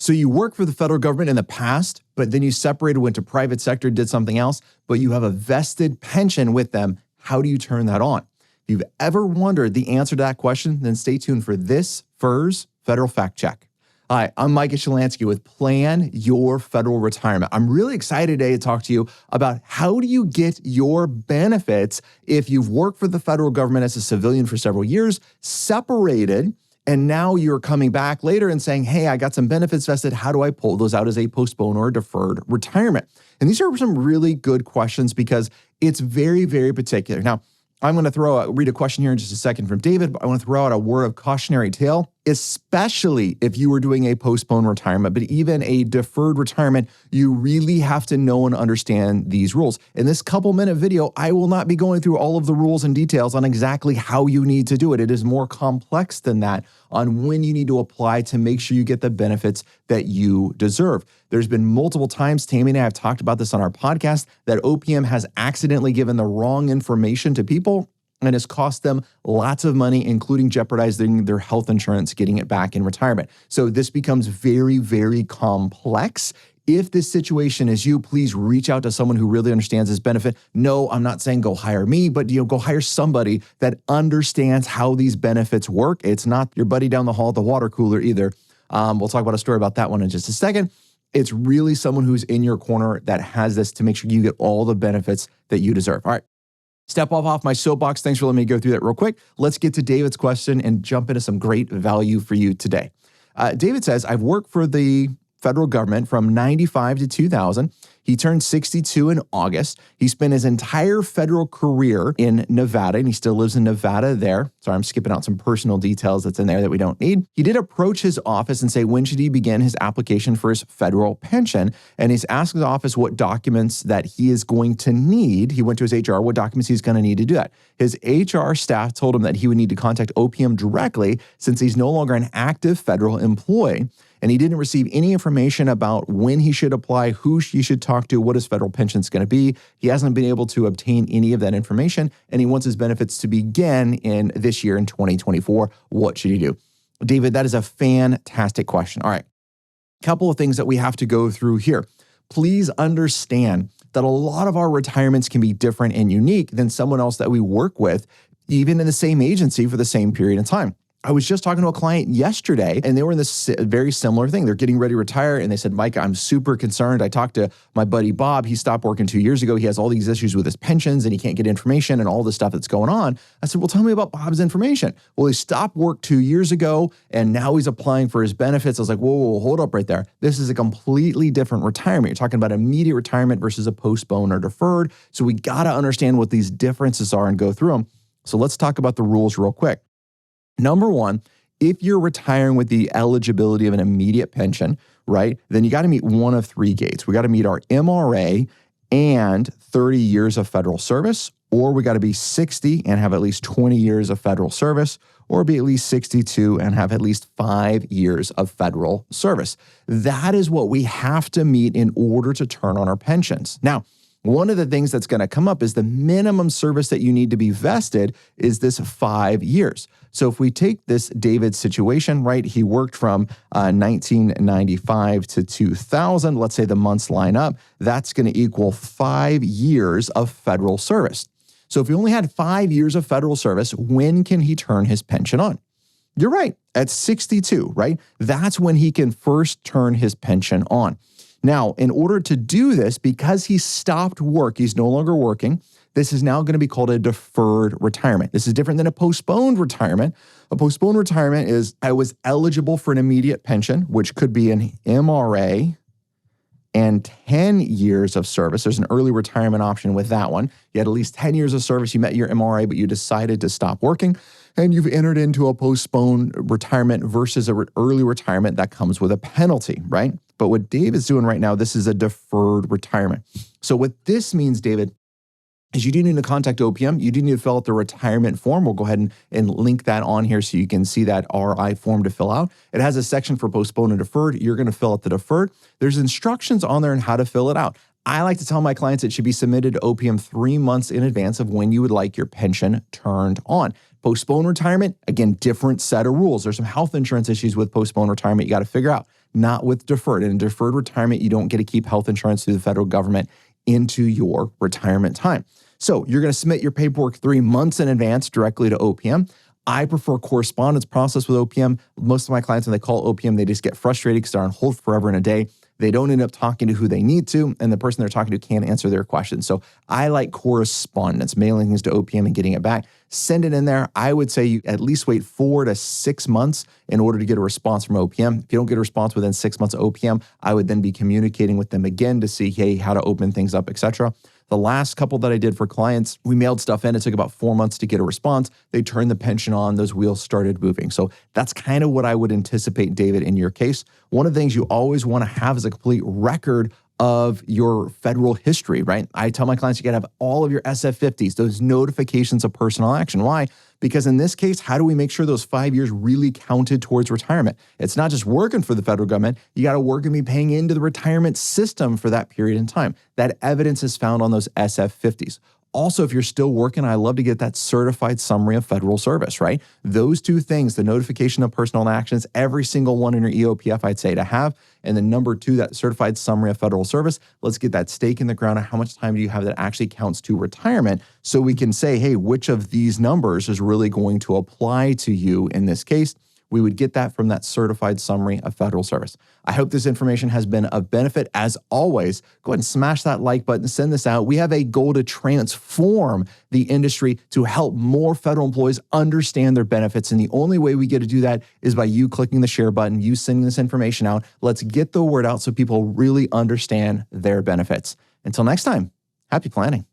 So you work for the federal government in the past, but then you separated, went to private sector, did something else, but you have a vested pension with them. How do you turn that on? If you've ever wondered the answer to that question, then stay tuned for this FERS Federal Fact Check. Hi, I'm Micah Shilanski with Plan Your Federal Retirement. I'm really excited today to talk to you about how do you get your benefits if you've worked for the federal government as a civilian for several years, separated, and now you're coming back later and saying, hey, I got some benefits vested. How do I pull those out as a postponed or deferred retirement? And these are some really good questions because it's very, very particular. Now, I'm going to read a question here in just a second from David, but I want to throw out a word of cautionary tale, especially if you were doing a postponed retirement, but even a deferred retirement, you really have to know and understand these rules. In this couple-minute video, I will not be going through all of the rules and details on exactly how you need to do it. It is more complex than that on when you need to apply to make sure you get the benefits that you deserve. There's been multiple times, Tammy and I have talked about this on our podcast, that OPM has accidentally given the wrong information to people and has cost them lots of money, including jeopardizing their health insurance, getting it back in retirement. So this becomes very, very complex. If this situation is you, please reach out to someone who really understands this benefit. No, I'm not saying go hire me, but go hire somebody that understands how these benefits work. It's not your buddy down the hall at the water cooler either. We'll talk about a story about that one in just a second. It's really someone who's in your corner that has this to make sure you get all the benefits that you deserve. All right. Step off my soapbox. Thanks for letting me go through that real quick. Let's get to David's question and jump into some great value for you today. David says, I've worked for the federal government from 95 to 2000. He turned 62 in August. He spent his entire federal career in Nevada, and he still lives in Nevada there. Sorry, I'm skipping out some personal details that's in there that we don't need. He did approach his office and say, when should he begin his application for his federal pension? And he's asked his office what documents that he is going to need. He went to his HR, what documents he's going to need to do that. His HR staff told him that he would need to contact OPM directly since he's no longer an active federal employee. And he didn't receive any information about when he should apply, who he should talk to, what his federal pension is going to be. He hasn't been able to obtain any of that information, and he wants his benefits to begin in this year in 2024. What should he do? David, that is a fantastic question. All right, a couple of things that we have to go through here. Please understand that a lot of our retirements can be different and unique than someone else that we work with, even in the same agency for the same period of time. I was just talking to a client yesterday, and they were in this very similar thing. They're getting ready to retire, and they said, Micah, I'm super concerned. I talked to my buddy Bob. He stopped working 2 years ago. He has all these issues with his pensions, and he can't get information and all this stuff that's going on. I said, well, tell me about Bob's information. Well, he stopped work 2 years ago, and now he's applying for his benefits. I was like, whoa, hold up right there. This is a completely different retirement. You're talking about immediate retirement versus a postponed or deferred. So we got to understand what these differences are and go through them. So let's talk about the rules real quick. Number one, if you're retiring with the eligibility of an immediate pension, right, then you got to meet one of three gates. We got to meet our MRA and 30 years of federal service, or we got to be 60 and have at least 20 years of federal service, or be at least 62 and have at least 5 years of federal service. That is what we have to meet in order to turn on our pensions. Now, one of the things that's going to come up is the minimum service that you need to be vested is this 5 years. So if we take this David situation, right, he worked from 1995 to 2000, let's say the months line up, that's going to equal 5 years of federal service. So if he only had 5 years of federal service, when can he turn his pension on? You're right, at 62, right? That's when he can first turn his pension on. Now, in order to do this, because he stopped work, he's no longer working, this is now going to be called a deferred retirement. This is different than a postponed retirement. A postponed retirement is I was eligible for an immediate pension, which could be an MRA and 10 years of service. There's an early retirement option with that one. You had at least 10 years of service, you met your MRA, but you decided to stop working, and you've entered into a postponed retirement versus an early retirement that comes with a penalty, right? But what David's doing right now, this is a deferred retirement. So what this means, David, is you do need to contact OPM. You do need to fill out the retirement form. We'll go ahead and link that on here so you can see that RI form to fill out. It has a section for postponed and deferred. You're going to fill out the deferred. There's instructions on there on how to fill it out. I like to tell my clients it should be submitted to OPM 3 months in advance of when you would like your pension turned on. Postponed retirement, again, different set of rules. There's some health insurance issues with postponed retirement you got to figure out. not with deferred. And in deferred retirement, you don't get to keep health insurance through the federal government into your retirement time. So you're going to submit your paperwork 3 months in advance directly to OPM. I prefer correspondence process with OPM. Most of my clients, when they call OPM, they just get frustrated because they're on hold forever and a day. They don't end up talking to who they need to, and the person they're talking to can't answer their questions. So I like correspondence, mailing things to OPM and getting it back. Send it in there. I would say you at least wait 4 to 6 months in order to get a response from OPM. If you don't get a response within 6 months of OPM, I would then be communicating with them again to see, hey, how to open things up, etc. The last couple that I did for clients, we mailed stuff in. It took about 4 months to get a response. They turned the pension on. Those wheels started moving. So that's kind of what I would anticipate, David, in your case. One of the things you always want to have is a complete record of your federal history, right? I tell my clients you got to have all of your SF50s, those notifications of personal action. Why? Because in this case, how do we make sure those 5 years really counted towards retirement? It's not just working for the federal government. You got to work and be paying into the retirement system for that period in time. That evidence is found on those SF50s. Also, if you're still working, I love to get that certified summary of federal service, right? Those two things, the notification of personal actions, every single one in your EOPF, I'd say to have. And then number 2, that certified summary of federal service. Let's get that stake in the ground of how much time do you have that actually counts to retirement so we can say, hey, which of these numbers is really going to apply to you in this case? We would get that from that certified summary of federal service. I hope this information has been of benefit. As always, go ahead and smash that like button, send this out. We have a goal to transform the industry to help more federal employees understand their benefits. And the only way we get to do that is by you clicking the share button, you sending this information out. Let's get the word out so people really understand their benefits. Until next time, happy planning.